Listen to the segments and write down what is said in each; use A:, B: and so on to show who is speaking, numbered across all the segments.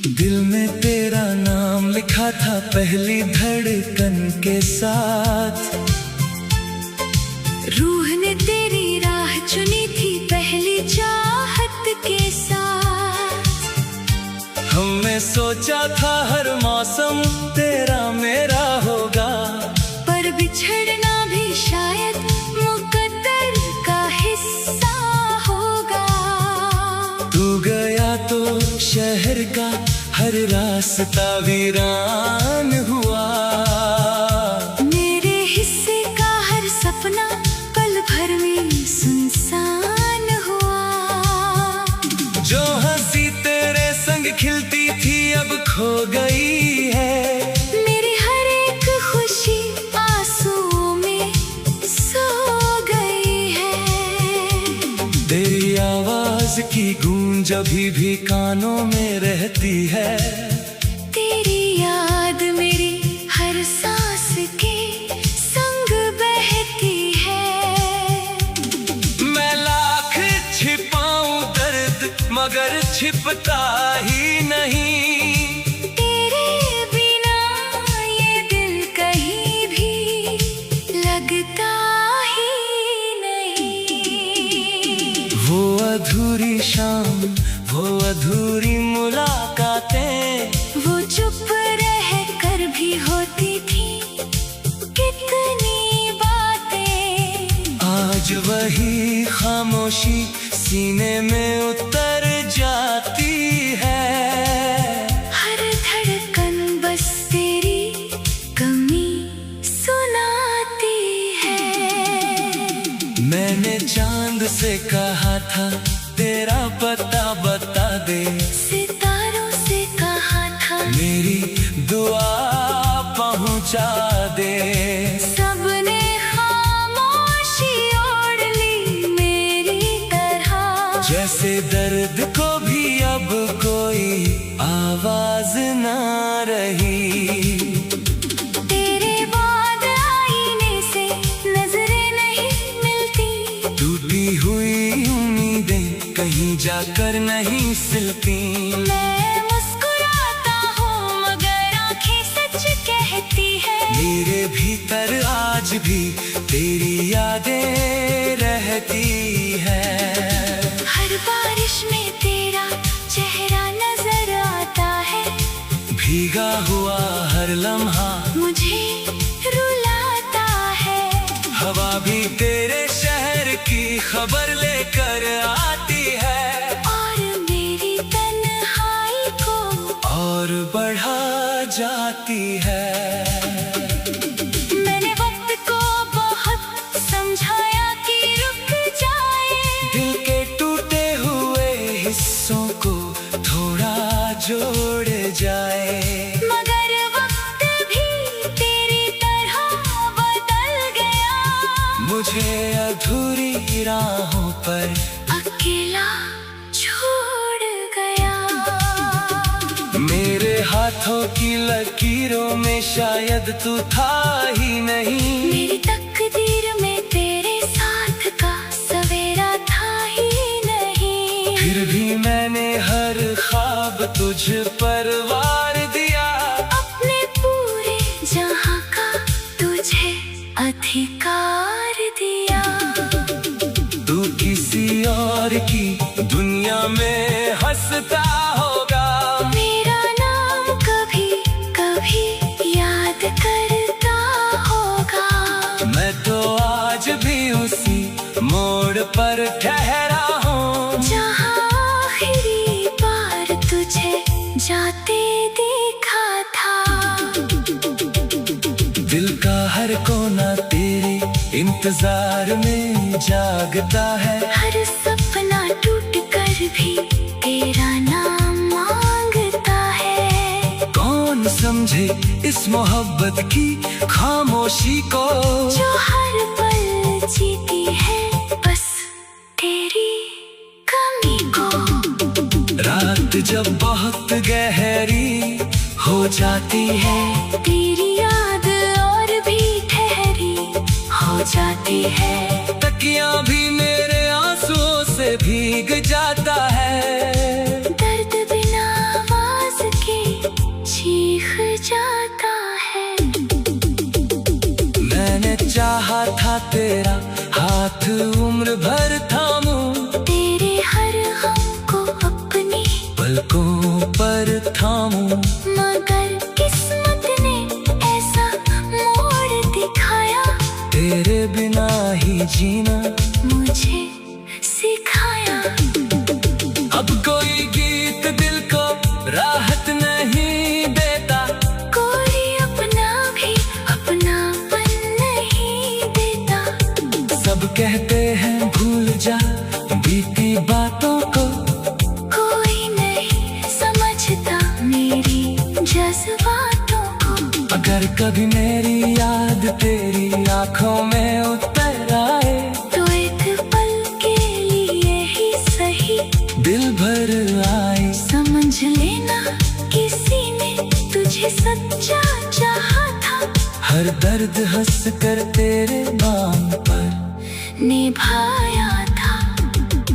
A: दिल में तेरा नाम लिखा था पहली धड़कन के साथ।
B: रूह ने तेरी राह चुनी थी पहली चाहत के साथ।
A: हमने सोचा था हर मौसम तेरा मेरा होगा,
B: पर बिछड़ना भी शायद मुकद्दर का हिस्सा होगा।
A: तू गया तो शहर का हर रास्ता वीरान हुआ।
B: मेरे हिस्से का हर सपना पल भर में सुनसान हुआ।
A: जो हंसी तेरे संग खिलती थी अब खो गई है।
B: मेरी हर एक खुशी आंसुओं में सो गई है।
A: तेरी आवाज की गूंज अभी भी कानों में रहती है।
B: तेरी याद मेरी हर सांस के संग बहती है।
A: मैं लाख छिपाऊं दर्द मगर छिपता ही नहीं।
B: तेरे बिना ये दिल कहीं भी लगता ही नहीं।
A: वो अधूरी शाम, वो अधूरी मुलाकातें,
B: वो चुप रह कर भी होती थी कितनी बातें।
A: आज वही खामोशी सीने में उतर जाती है।
B: हर धड़कन बस तेरी कमी सुनाती है।
A: मैंने चांद से कहा था तेरा पता बता दे।
B: सितारों से कहा था
A: मेरी दुआ पहुंचा दे।
B: सबने खामोशी ओढ़ ली मेरी तरह।
A: जैसे दर्द को भी अब कोई आवाज ना रही।
B: तेरे बाद आईने से नजरें नहीं मिलती।
A: टूटी हुई उम्मीदें कहीं जाकर नहीं सिलती।
B: मैं मुस्कुराता हूँ मगर आंखें सच कहती है।
A: मेरे भीतर आज भी तेरी यादें रहती है।
B: हर बारिश में तेरा चेहरा नजर आता है।
A: भीगा हुआ हर लम्हा
B: मुझे रुलाता है।
A: हवा भी तेरे शहर की खबर लेकर आती है।
B: और मेरी तन्हाई को
A: और बढ़ा जाती है।
B: मैंने वक्त को बहुत समझाया कि रुक जाए।
A: दिल के टूटे हुए हिस्सों को थोड़ा जोड़ जाए।
B: मगर वक्त भी तेरी तरह बदल गया।
A: मुझे अधूरी राहों पर
B: अकेला छोड़ गया।
A: मेरे हाथों की लकीरों में शायद तू था ही नहीं।
B: मेरी तकदीर में तेरे साथ का सवेरा था ही नहीं।
A: फिर भी मैंने हर ख्वाब तुझ पर वार दिया।
B: अपने पूरे जहां का तुझे अधिकार दिया।
A: तू किसी और की दुनिया में हंसता होगा।
B: मेरा नाम कभी कभी याद करता होगा।
A: मैं तो आज भी उसी मोड़ पर ठहरा हूँ
B: जहां आखिरी बार तुझे जाते देखा था।
A: दिल का हर कोना तेरे इंतजार में जागता है।
B: हर सपना टूट कर भी तेरा नाम मांगता है।
A: कौन समझे इस मोहब्बत की खामोशी को,
B: जो हर पल जीती है बस तेरी कमी को।
A: रात जब बहुत गहरी हो जाती है,
B: तेरी याद और भी ठहरी हो जाती है।
A: तकिया भी मेरे आंसुओं से भीग जाता है।
B: दर्द बिना आवाज
A: तेरा हाथ उम्र भर थामूं,
B: तेरे हर हम को अपनी
A: पलकों पर थामूं।
B: मगर किस्मत ने ऐसा मोड़ दिखाया,
A: तेरे बिना ही जीना
B: मुझे सिखाया।
A: अब कोई गीत दिल को राहत नहीं देता,
B: कोई अपना भी अपनापन नहीं देता।
A: सब कहते हैं भूल जा बीती बातों को,
B: कोई नहीं समझता मेरी जज्बातों को।
A: अगर कभी मेरी याद तेरी आंखों में उतर आए,
B: तो एक पल के लिए ही सही
A: दिल भर आए।
B: समझ लेना किसी ने तुझे सच्चा चाहा था,
A: हर दर्द हंस कर तेरे नाम पर
B: निभाया था।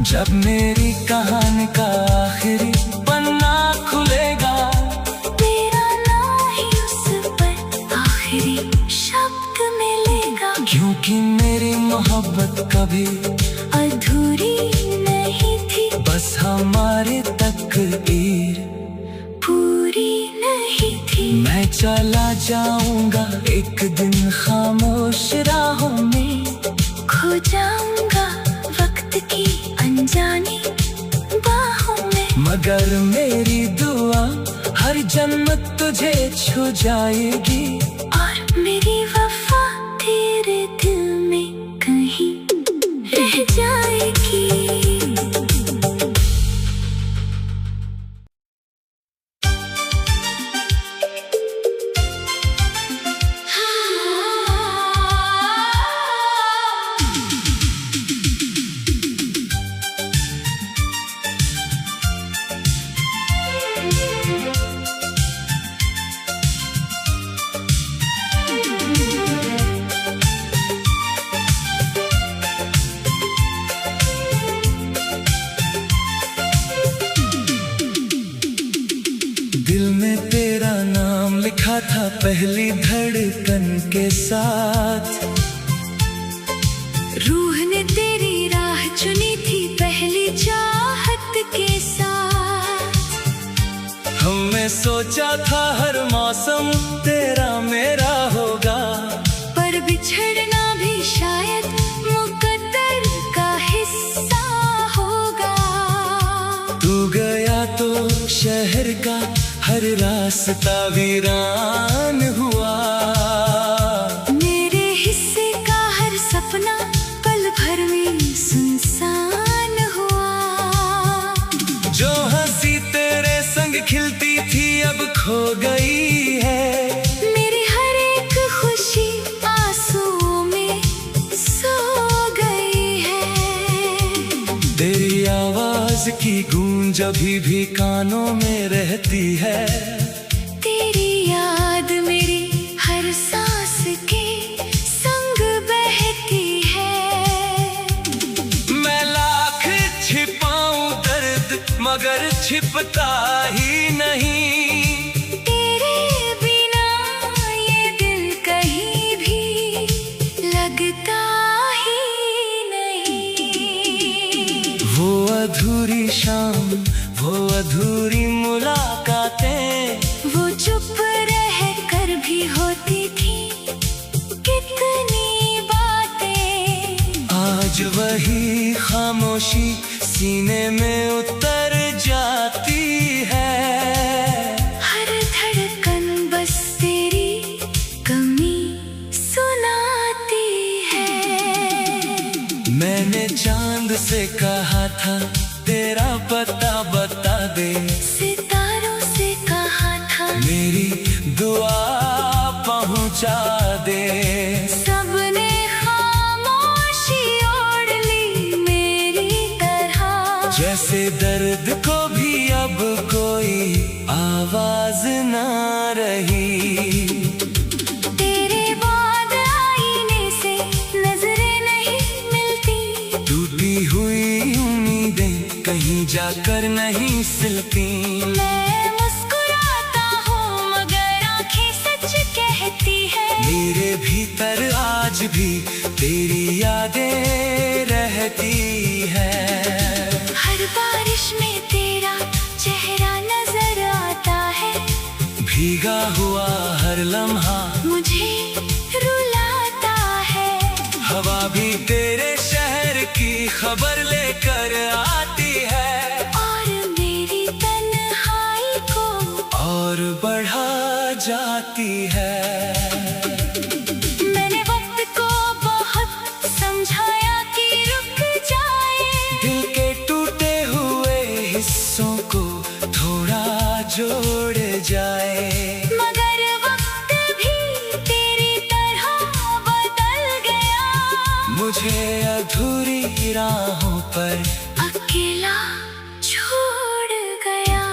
A: जब मेरी कहानी का आखिरी पन्ना खुलेगा,
B: तेरा नाम ही उस पर आखिरी शब्द मिलेगा।
A: क्योंकि मेरी मोहब्बत कभी
B: अधूरी नहीं थी,
A: बस हमारी तकदीर
B: पूरी नहीं थी।
A: मैं चला जाऊंगा एक दिन खामोश राहों में,
B: खो जाऊंगा वक्त की अनजानी बाहों में।
A: मगर मेरी दुआ हर जन्मत तुझे छू जाएगी,
B: और मेरी वफा तेरे दिल में कहीं रह जाएगी।
A: दिल में तेरा नाम लिखा था पहली धड़कन के साथ,
B: रूह ने तेरी राह चुनी थी पहली चाहत के साथ।
A: हमने सोचा था हर मौसम तेरा मेरा होगा,
B: पर बिछड़ना भी शायद मुकद्दर का हिस्सा होगा।
A: तू गया तो शहर का हर रास्ता वीरान हुआ,
B: मेरे हिस्से का हर सपना पल भर में सुनसान हुआ।
A: जो हंसी तेरे संग खिलती थी अब खो गई है,
B: मेरी हर एक खुशी आंसुओं में सो गई है।
A: तेरी आवाज की गूंज अभी भी कानों में रहती है,
B: तेरी याद मेरी हर सांस के संग बहती है।
A: मैं लाख छिपाऊं दर्द मगर छिपता ही नहीं,
B: तेरे बिना ये दिल कहीं भी लगता ही नहीं।
A: वो अधूरी शाम वो अधूरी मुलाकातें,
B: वो चुप रह कर भी होती थी कितनी बातें।
A: आज वही खामोशी सीने में उतर जाती है,
B: हर धड़कन बस तेरी कमी सुनाती है।
A: मैंने चांद से कहा था तेरा पता बता दे,
B: सितारों से कहा था
A: मेरी दुआ पहुंचा दे।
B: सबने खामोशी ओढ़ ली मेरी तरह,
A: जैसे दर्द को भी अब कोई आवाज ना रही।
B: तेरे बाद आईने से नजरें नहीं मिलती,
A: टूटी हुई उम्मीदें कहीं जाकर नहीं सिलती।
B: मैं मुस्कुराता हूँ मगर आंखें सच कहती है,
A: मेरे भीतर आज भी तेरी यादें रहती है।
B: हर बारिश में तेरा चेहरा नजर आता है,
A: भीगा हुआ हर लम्हा
B: मुझे रुलाता है।
A: हवा भी तेरे शहर की खबर लेकर आती है,
B: और मेरी तन्हाई को
A: और बढ़ा जाती है।
B: मैंने वक्त को बहुत समझाया कि रुक जाए,
A: दिल के टूटे हुए हिस्सों को थोड़ा जोड़ जाए।
B: मगर वक्त भी तेरी तरह बदल गया,
A: मुझे अधूरी राहों पर
B: अकेला छोड़ गया।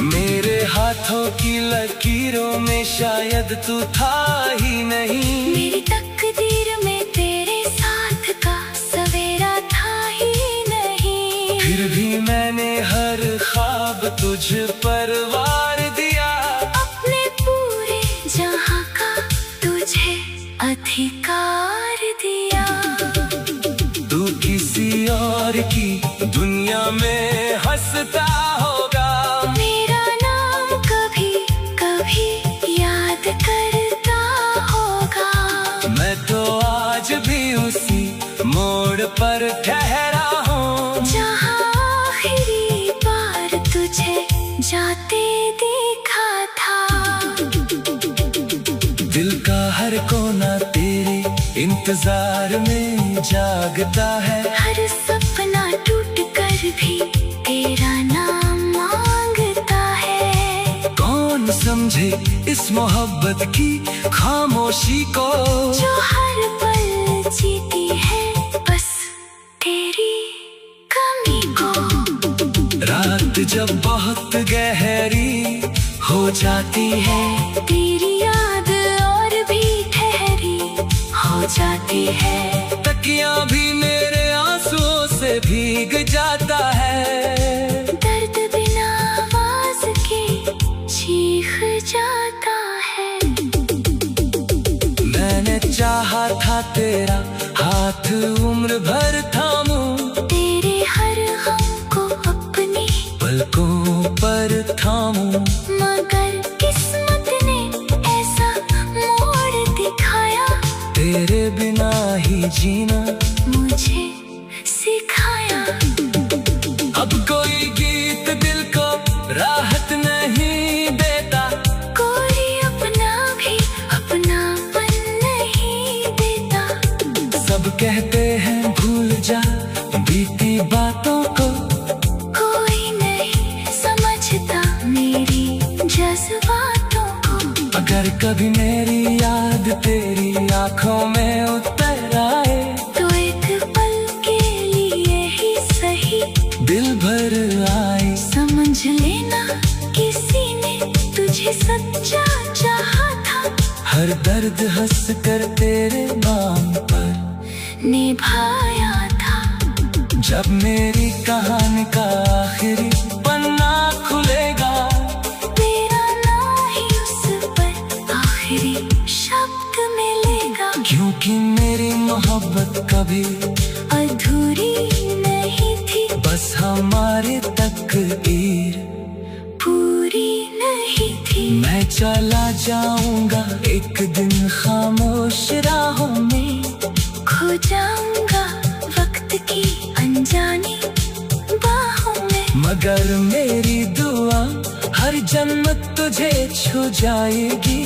A: मेरे हाथों की लकीरों में शायद तू था ही नहीं,
B: मेरी तकदीर में तेरे साथ का सवेरा था ही नहीं।
A: फिर भी मैंने हर ख्वाब तुझ पर वार दिया,
B: अपने पूरे जहां का तुझे अधिकार दिया।
A: तू किसी और की दुनिया में हंसता होगा,
B: मेरा नाम कभी कभी याद करता होगा।
A: मैं तो आज भी उसी मोड़ पर ठहरा हूँ,
B: जहां आखिरी बार तुझे जाते देखा था।
A: दिल का हर कोना तेरे इंतजार में जागता है।
B: हर सपना टूट कर भी तेरा नाम मांगता है।
A: कौन समझे इस मोहब्बत की खामोशी को,
B: जो हर पल जीती है बस तेरी कमी को।
A: रात जब बहुत गहरी हो जाती है,
B: तेरी याद और भी ठहरी हो जाती है।
A: तकिया भी मेरे आंसुओं से भीग जाता है,
B: दर्द बिना आवाज के चीख जाता है।
A: मैंने चाहा था तेरा हाथ उम्र भर थामूं,
B: तेरे हर गम को अपनी
A: पलकों पर थामूं।
B: मगर किस्मत ने ऐसा मोड़ दिखाया,
A: तेरे बिना ही जीना
B: मुझे सिखाया।
A: अब कोई गीत दिल को राहत नहीं देता,
B: कोई अपना भी अपनापन नहीं देता।
A: सब कहते हैं भूल जा बीती बातों को,
B: कोई नहीं समझता मेरी जज्बातों को।
A: अगर कभी मेरी याद तेरी आंखों में उतर आए,
B: तो एक पल के लिए ही सही
A: दिल भर आए।
B: समझ लेना किसी ने तुझे सच्चा चाहा था,
A: हर दर्द हंस कर तेरे नाम पर
B: निभाया था।
A: जब मेरी कहानी का आखिरी पन्ना खुलेगा,
B: तेरा नाम ही उस पर आखिरी शब्द मिलेगा।
A: क्योंकि मेरी मोहब्बत कभी
B: अधूरी नहीं थी,
A: बस हमारी तकदीर
B: पूरी नहीं थी।
A: मैं चला जाऊंगा एक दिन खामोश राहों में,
B: खो जाऊंगा वक्त की अनजानी बाहों में।
A: मगर मेरी दुआ हर जन्मत तुझे छू जाएगी,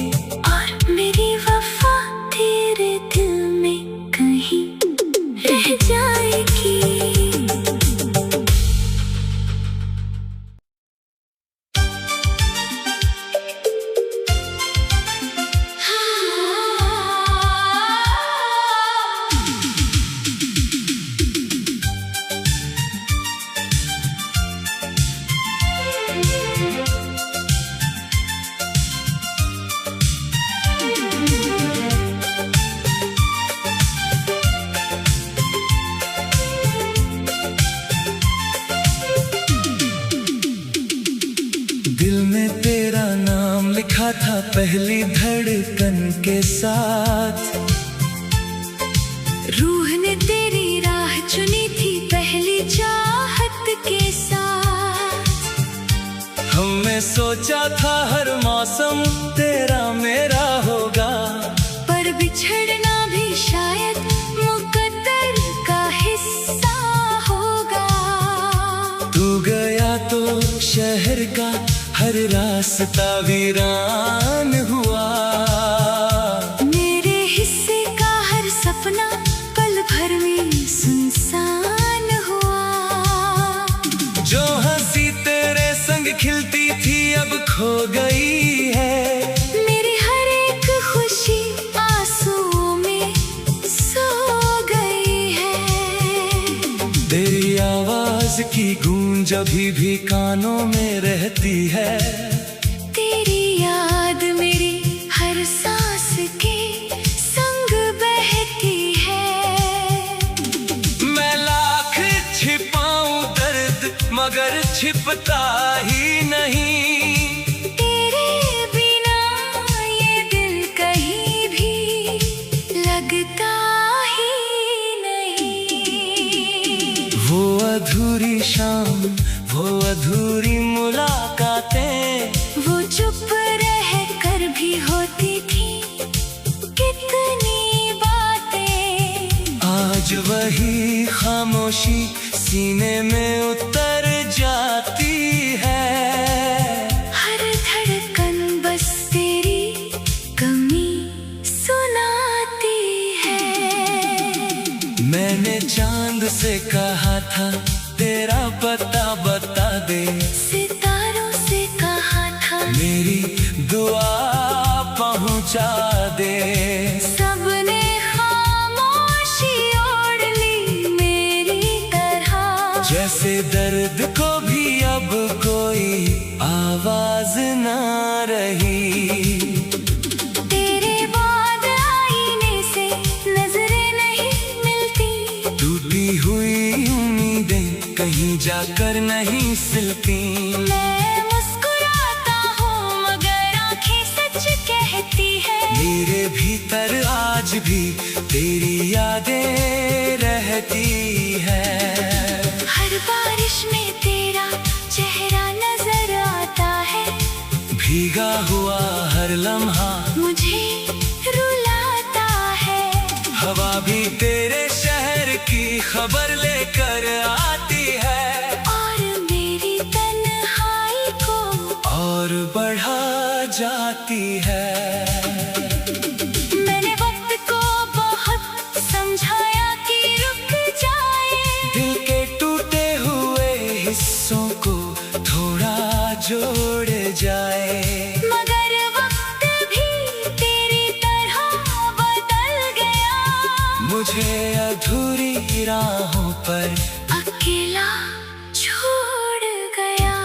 B: और मेरी वफा तेरे दिल में कहीं रह जाएगी।
A: दिल में तेरा नाम लिखा था पहली धड़कन के साथ।
B: रूह ने तेरी राह चुनी थी पहली चाहत के साथ।
A: हमने सोचा था हर मौसम तेरा मेरा होगा,
B: पर बिछड़ना भी शायद मुकद्दर का हिस्सा होगा।
A: तू गया तो शहर का हर रास्ता वीरान हुआ।
B: मेरे हिस्से का हर सपना पल भर में सुनसान हुआ।
A: जो हंसी तेरे संग खिलती थी अब खो गई है।
B: मेरी हर एक खुशी आंसुओं में सो गई है।
A: तेरी आवाज की गूंज अभी भी कानों में रहती है।
B: तेरी याद मेरी हर सांस के संग बहती है।
A: मैं लाख छिपाऊं दर्द मगर छिपता ही नहीं।
B: तेरे बिना ये दिल कहीं भी लगता ही नहीं।
A: वो अधूरी शाम, वो अधूरी मुलाकातें,
B: वो चुप रह कर भी होती थी कितनी बातें।
A: आज वही खामोशी सीने में उतर जाती है।
B: हर धड़कन बस तेरी कमी सुनाती है।
A: मैंने चांद से कहा था तेरा पता बता दे।
B: सितारों से कहा था
A: मेरी दुआ पहुंचा दे।
B: सबने खामोशी ओढ़ ली मेरी तरह।
A: जैसे दर्द को भी अब कोई आवाज ना रही।
B: तेरे बाद आईने से नजरें नहीं मिलती।
A: टूटी हुई उम्मीदें कहीं जाकर नहीं सिलती।
B: मैं मुस्कुराता हूँ मगर आंखें सच कहती है।
A: मेरे भीतर आज भी तेरी यादें रहती है।
B: हर बारिश में तेरा चेहरा नजर आता है।
A: भीगा हुआ हर लम्हा
B: मुझे रुलाता है।
A: हवा भी तेरे शहर की खबर लेकर आती है।
B: और मेरी तन्हाई को
A: और बढ़ा जाती है।
B: मैंने वक्त को बहुत समझाया कि रुक जाए।
A: दिल के टूटे हुए हिस्सों को थोड़ा जोड़ जाए।
B: मगर वक्त भी तेरी तरह बदल गया।
A: मुझे अधूरी राहों पर
B: अकेला छोड़ गया।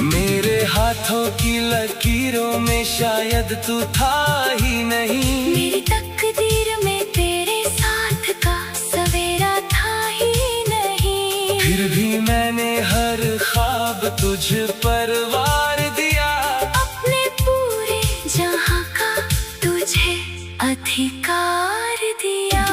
A: मेरे हाथों की लकीरों में शायद तू था ही नहीं।
B: मेरी तकदीर में तेरे साथ का सवेरा था ही नहीं।
A: फिर भी मैंने हर ख्वाब तुझ पर वार दिया।
B: अपने पूरे जहां का तुझे अधिकार दिया।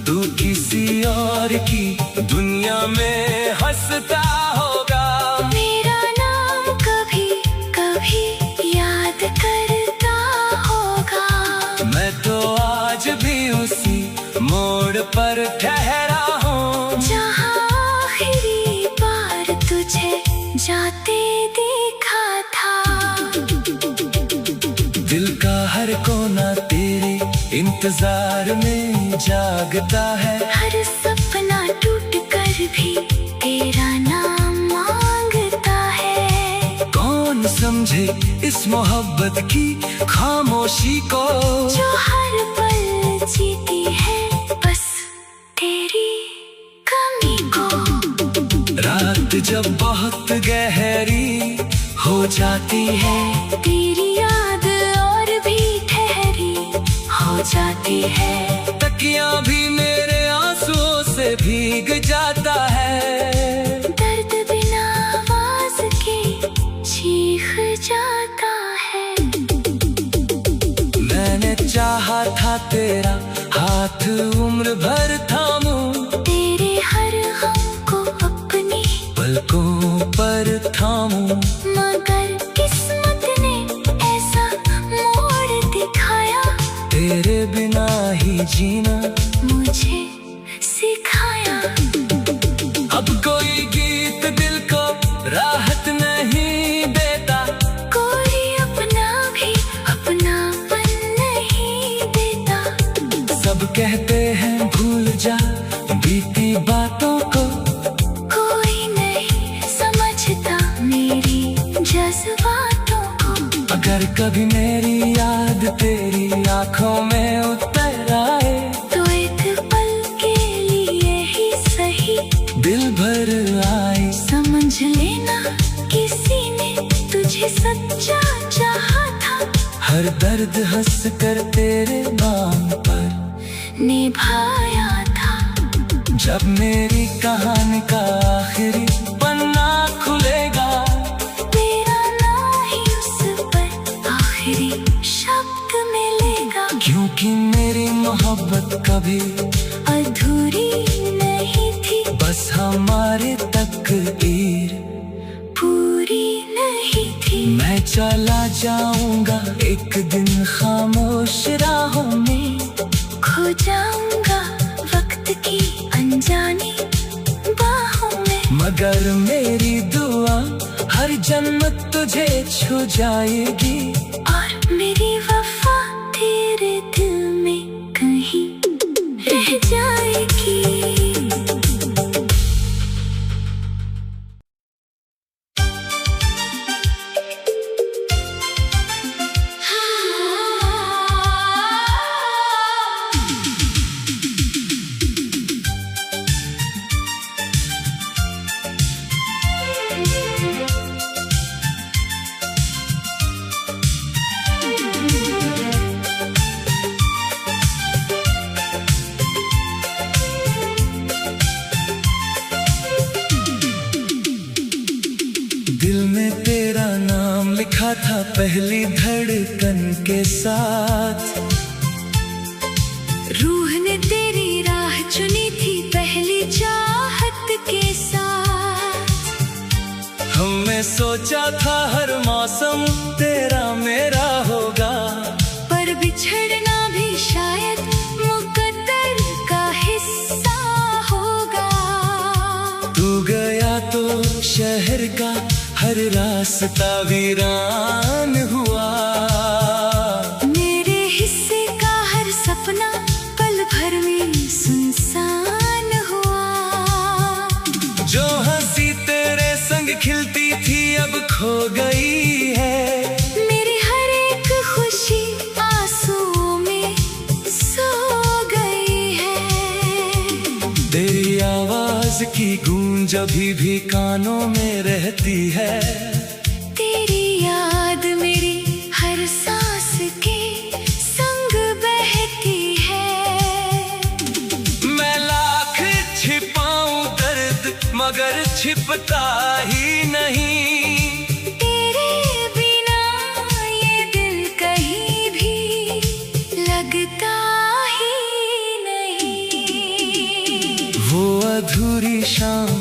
A: तू किसी और की दुनिया में हंसता होगा।
B: मेरा नाम कभी कभी याद करता होगा।
A: मैं तो आज भी उसी मोड़ पर ठहरा हूँ
B: जहां आखिरी बार तुझे जाते देखा था।
A: दिल का हर कोना तेरे इंतजार में जागता है।
B: हर सपना टूट कर भी तेरा नाम मांगता है।
A: कौन समझे इस मोहब्बत की खामोशी को,
B: जो हर पल जीती है बस तेरी कमी को।
A: रात जब बहुत गहरी हो जाती है,
B: तेरी याद और भी ठहरी हो जाती है।
A: तकिया भी मेरे आंसुओं से भीग जाता है।
B: दर्द बिना आवाज के चीख जाता है।
A: मैंने चाहा था तेरा उम्र भर थामूं
B: तेरे हर गम को अपनी
A: पलकों पर थामूं।
B: मगर किस्मत ने ऐसा मोड़ दिखाया,
A: तेरे बिना ही जीना
B: मुझे सिखाया।
A: अब कोई गीत दिल को राहत नहीं देता,
B: कोई अपना भी अपनापन नहीं देता।
A: सब कहते हैं भूल जा बीती बातों को,
B: कोई नहीं समझता मेरी जज्बातों को।
A: अगर कभी मेरी याद तेरी आंखों में उतर आए,
B: तो एक पल के लिए ही सही
A: दिल भर आए।
B: समझ लेना किसी ने तुझे सच्चा चाहा था,
A: हर दर्द हंस कर तेरे नाम पर
B: निभाया था।
A: जब मेरी कहानी का आखिरी पन्ना खुलेगा,
B: तेरा ना ही उस पर आखिरी शब्द मिलेगा।
A: क्योंकि मेरी मोहब्बत कभी
B: अधूरी नहीं थी,
A: बस हमारे तकदीर
B: पूरी नहीं थी।
A: मैं चला जाऊंगा एक दिन खामोश राहों में,
B: खो जाऊंगा वक्त की अनजानी बाहों में।
A: मगर मेरी दुआ हर जन्मत तुझे छू जाएगी,
B: और मेरी वफा तेरे दिल में कहीं रह जाएगी।
A: दिल में तेरा नाम लिखा था पहली धड़कन के साथ,
B: रूह ने तेरी राह चुनी थी पहली चाहत के साथ।
A: हमने सोचा था हर मौसम तेरा मेरा होगा,
B: पर बिछड़ना भी शायद मुकद्दर का हिस्सा होगा।
A: तू गया तो शहर का हर रास्ता वीरान हुआ,
B: मेरे हिस्से का हर सपना पल भर में सुनसान हुआ।
A: जो हंसी तेरे संग खिलती थी अब खो गई है,
B: मेरी हर एक खुशी आंसुओं में सो गई है।
A: तेरी आवाज की गूंज अभी भी कानों में रहती है,
B: तेरी याद मेरी हर सांस के संग बहती है।
A: मैं लाख छिपाऊं दर्द मगर छिपता ही नहीं,
B: तेरे बिना ये दिल कहीं भी लगता ही नहीं।
A: वो अधूरी शाम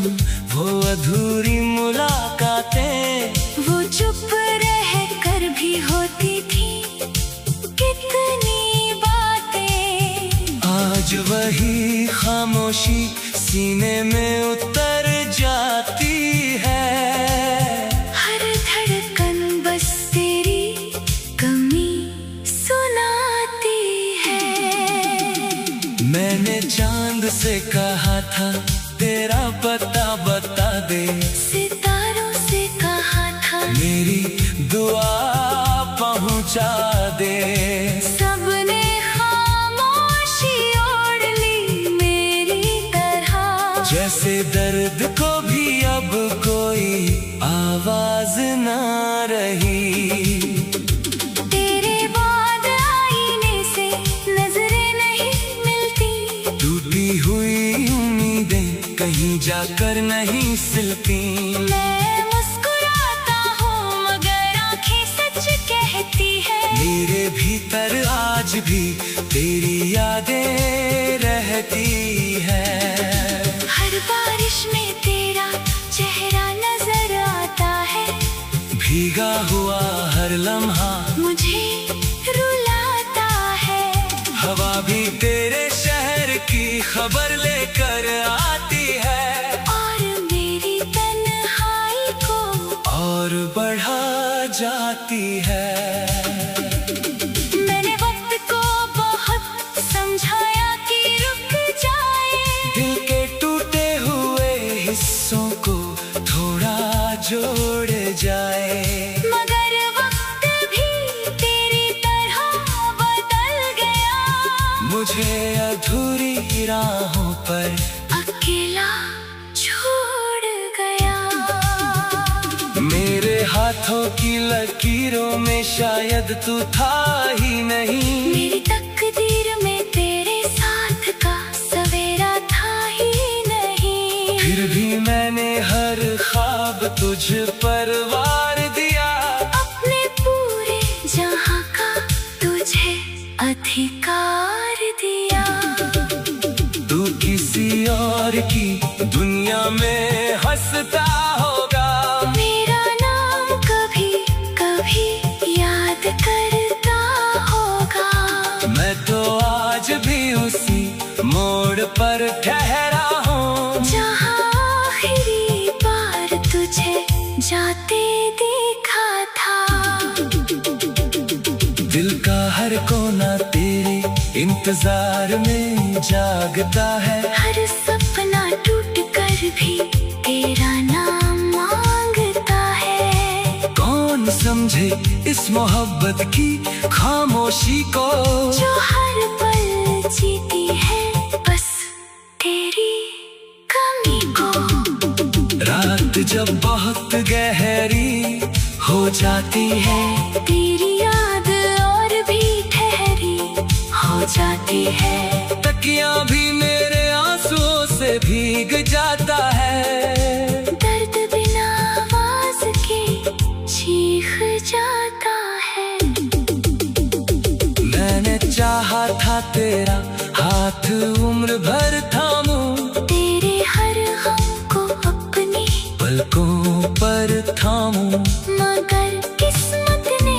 A: वो अधूरी मुलाकातें,
B: वो चुप रह कर भी होती थी कितनी बातें।
A: आज वही खामोशी सीने में उतर जाती है,
B: हर धड़कन बस तेरी कमी सुनाती है।
A: मैंने चांद से कहा था तेरा पता बता दे,
B: सितारों से कहा था
A: मेरी दुआ पहुंचा दे।
B: सबने खामोशी ओढ़ ली मेरी तरह,
A: जैसे दर्द को भी अब कोई आवाज ना रही।
B: तेरे बाद आईने से नजरें नहीं मिलती,
A: टूटी हुई उम्मीदें कहीं जाकर नहीं सिलती।
B: मैं मुस्कुराता हूँ मगर आंखें सच कहती है,
A: मेरे भीतर आज भी तेरी यादें रहती भीगा हुआ हर लम्हा
B: मुझे रुलाता है।
A: हवा भी तेरे शहर की खबर लेकर आती है
B: और मेरी तन्हाई को
A: और बढ़ा जाती है।
B: मैंने वक्त को बहुत समझाया कि रुक जाए,
A: दिल के टूटे हुए हिस्सों को थोड़ा जोड़ जाए।
B: मगर वक्त भी तेरी तरह बदल गया,
A: मुझे अधूरी राहों पर
B: अकेला छोड़ गया।
A: मेरे हाथों की लकीरों में शायद तू था ही नहीं।
B: मेरी तकदीर में तेरे साथ का सवेरा था ही नहीं।
A: फिर भी मैंने हर ख्वाब तुझ पर वार दिया,
B: अपने पूरे जहां का तुझे अधिकार दिया।
A: तू किसी और की दुनिया में हंसता होगा,
B: मेरा नाम कभी कभी याद करता होगा।
A: मैं तो आज भी उसी मोड़ पर ठहरा हूँ
B: जहां आखिरी बार तुझे जाते देखा था।
A: दिल का हर कोना तेरे इंतजार में जागता है।
B: हर सपना टूट कर भी तेरा नाम मांगता है।
A: कौन समझे इस मोहब्बत की खामोशी को,
B: जो हर पल जीती है बस तेरी कमी को।
A: रात जब बहुत गहरी हो जाती है,
B: तेरी याद और भी ठहरी हो जाती है।
A: तकिया भी मेरे आंसुओं से भीग जाता है।
B: दर्द बिना आवाज के चीख जाता है।
A: मैंने चाहा था तेरा हाथ उम्र भर थामूं,
B: तेरे हर गम को अपनी
A: पलकों पर थामूं।
B: मगर किस्मत ने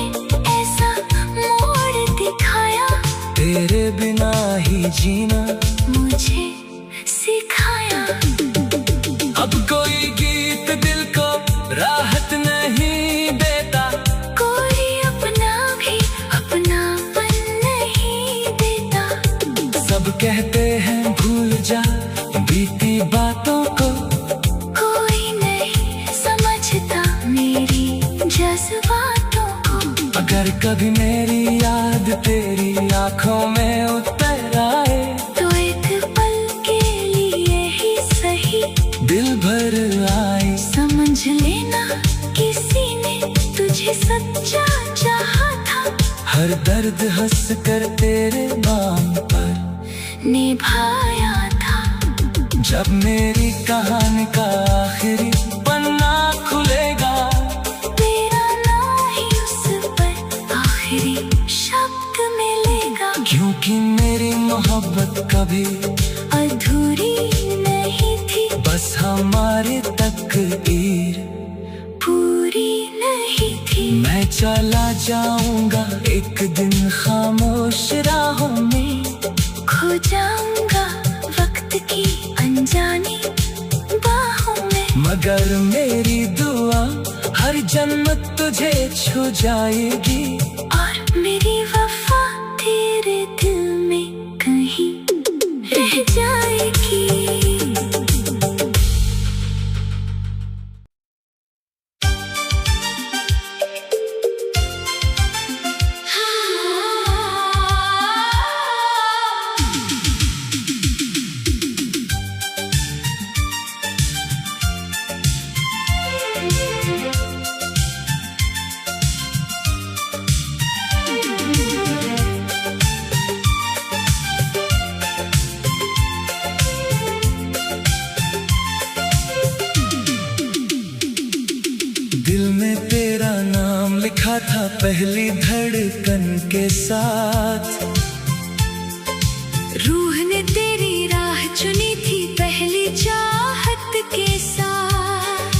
B: ऐसा मोड़ दिखाया,
A: तेरे बिना ही जीना
B: मुझे सिखाया।
A: अब कोई गीत दिल को राहत नहीं देता,
B: कोई अपना भी अपनापन नहीं देता।
A: सब कहते हैं भूल जा बीती बातों को,
B: कोई नहीं समझता मेरी जज्बातों को।
A: अगर कभी मेरी याद तेरी आंखों में उतर आए,
B: तो एक पल के लिए ही सही
A: दिल भर आए।
B: समझ लेना किसी ने तुझे सच्चा चाहा था,
A: हर दर्द हंस कर तेरे नाम पर
B: निभाया था।
A: जब मेरी कहानी का आखिरी पन्ना खुलेगा,
B: तेरा नाम ही उस पर आखिरी शब्द मिलेगा।
A: क्योंकि मेरी मोहब्बत कभी
B: अधूरी नहीं थी,
A: बस हमारी तकदीर
B: पूरी नहीं थी।
A: मैं चला जाऊंगा एक दिन खामोश राहों में,
B: खो जाऊंगा वक्त की अनजानी बाहों में।
A: मगर मेरी दुआ हर जन्मत तुझे छू जाएगी,
B: और मेरी वफा तेरे दिल में कहीं रह जाएगी।
A: लिखा था पहली धड़कन के साथ।
B: रूह ने तेरी राह चुनी थी पहली चाहत के साथ।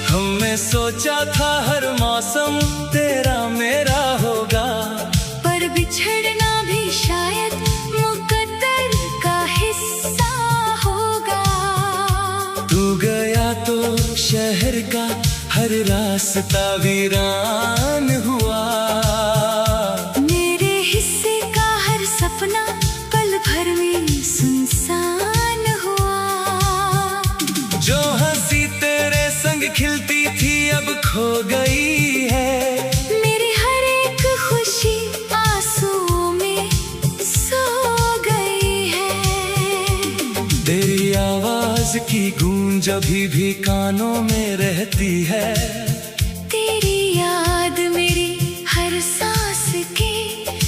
A: हमने सोचा था हर मौसम तेरा मेरा होगा,
B: पर बिछड़ना भी शायद मुकद्दर का हिस्सा होगा।
A: तू गया तो शहर का हर रास्ता वीरान हुआ,
B: मेरे हिस्से का हर सपना पल भर में सुनसान हुआ।
A: जो हंसी तेरे संग खिलती थी अब खो गई है,
B: मेरी हर एक खुशी आंसुओं में सो गई है।
A: तेरी आवाज की गूंज अभी भी कानों में रहती है,
B: तेरी याद मेरी हर सांस के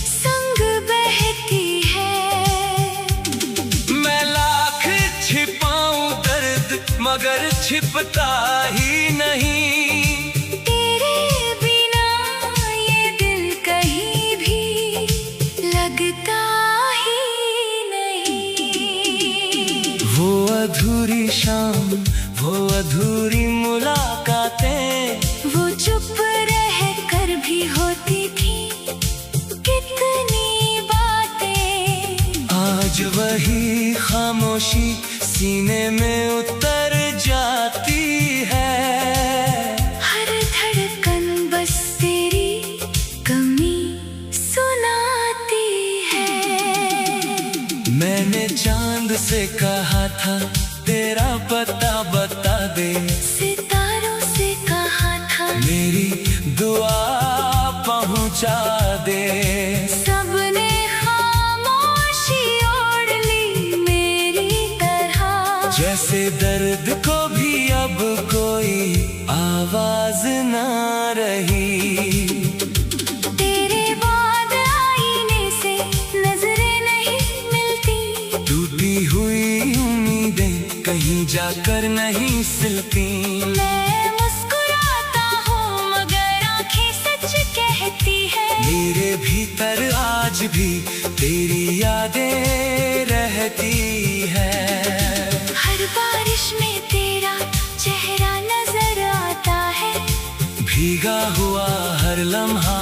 B: संग बहती है।
A: मैं लाख छिपाऊं दर्द मगर छिपता ही नहीं,
B: तेरे बिना ये दिल कहीं भी लगता ही नहीं।
A: वो अधूरी शाम, वो अधूरी मुलाकातें,
B: वो चुप रह कर भी होती थी कितनी बातें।
A: आज वही खामोशी सीने में उतर जाती है,
B: हर धड़कन बस तेरी कमी सुनाती है।
A: मैंने चांद से कहा था तेरा पता बता दे,
B: सितारों से कहा था
A: मेरी दुआ पहुंचा दे।
B: सबने खामोशी ओढ़ ली मेरी तरह,
A: जैसे दर्द को भी अब कोई आवाज ना रही।
B: तेरे बाद आईने से नजरें नहीं मिलती,
A: टूटी हुई उम्मीदें कहीं जाकर नहीं सिलती।
B: मैं मुस्कुराता हूँ मगर आंखें सच कहती है,
A: मेरे भीतर आज भी तेरी यादें रहती है।
B: हर बारिश में तेरा चेहरा नजर आता है,
A: भीगा हुआ हर लम्हा